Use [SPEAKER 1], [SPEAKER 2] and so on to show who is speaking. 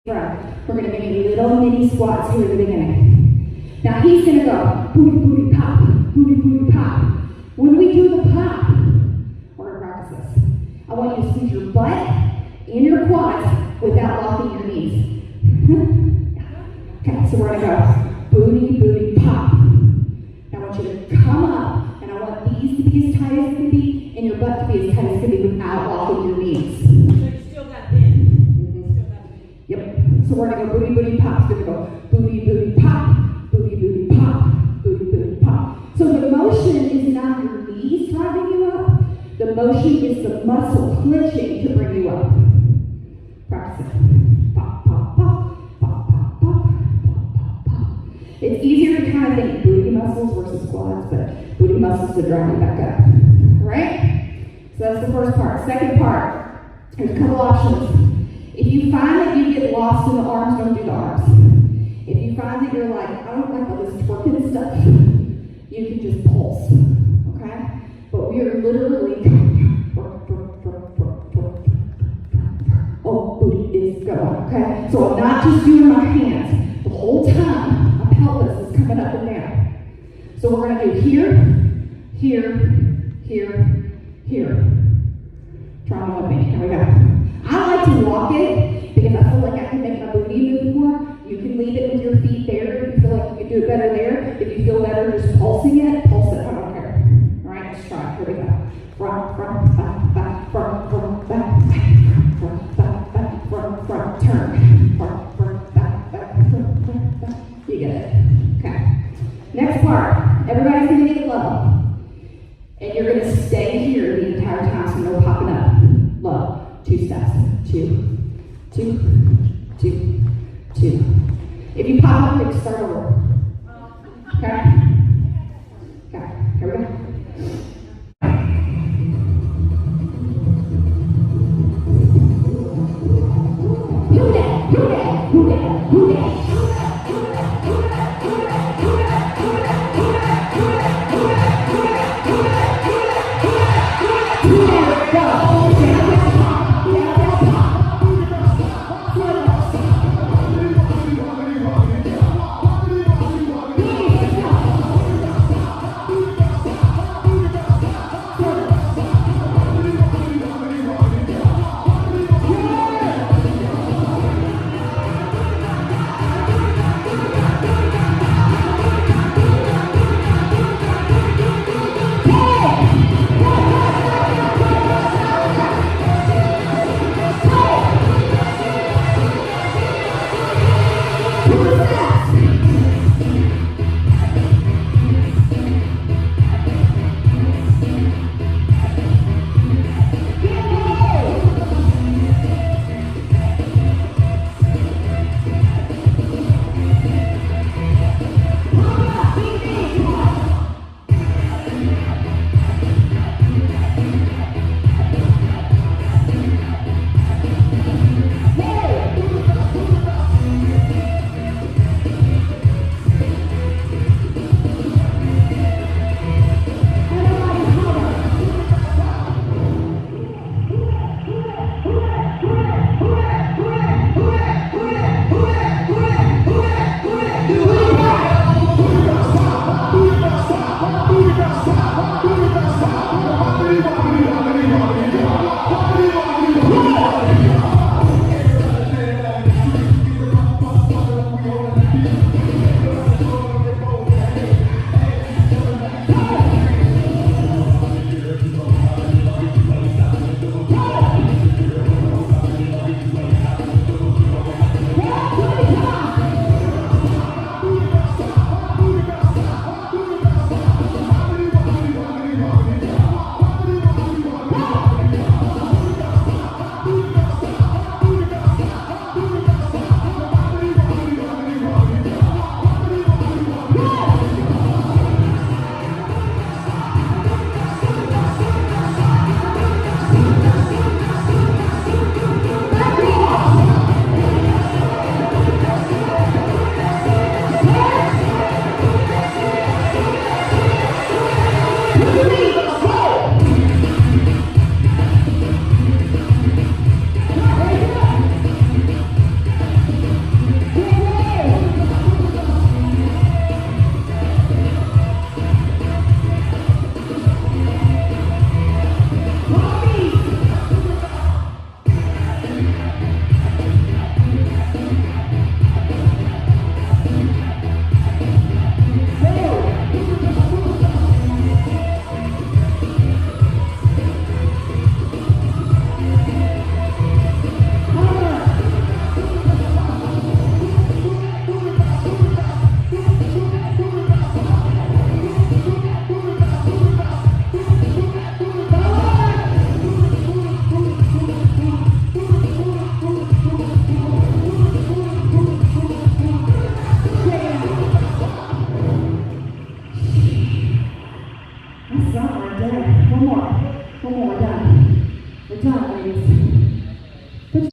[SPEAKER 1] We're going to do little mini squats here at the beginning. Now he's going to go booty, booty, pop, booty, booty, pop. When we do the pop, we're going to practice this. I want you to squeeze your butt and your quads without locking your knees. Okay, so we're going to go booty, booty, pop. I want you to come up, and I want these to be as tight as they can be, and your butt to be as tight as it can be without locking your knees.
[SPEAKER 2] So you still got bend.
[SPEAKER 1] Yep. So we're going to go booty, booty, pop. So we're going to go booty, booty, pop, booty, booty, pop, booty, booty, pop. So the motion is not your knees driving you up. The motion is the muscle clenching to bring you up. Practice it. Pop, pop, pop, pop, pop, pop, pop, pop, pop. It's easier to kind of think booty muscles versus quads, but booty muscles to drive you back up. All right? So that's the first part. Second part, there's a couple options. If you find that you get lost in the arms, don't do the arms. If you find that you're like, I don't like all this twerking stuff, you can just pulse, okay? But we are literally, oh, booty is going, okay? So I'm not just doing my hands. The whole time, my pelvis is coming up and down. So we're gonna do here, here, here, here. Try one with me, here we go. I like to walk it because I feel like I can make my booty move more. You can leave it with your feet there if you feel like you can do it better there. If you feel better just pulsing it, pulse it. I don't care. All right, let's try it. Here we go. Front, back, back, front, back, back, front, turn. Front, back, back. You get it. Okay. Next part. Everybody's going to get low. And you're going to stay here the entire time so no popping up. Low. 2 steps. 2, 2, 2, 2. If you pop up, you start over. Okay? Okay, here we go. Who that?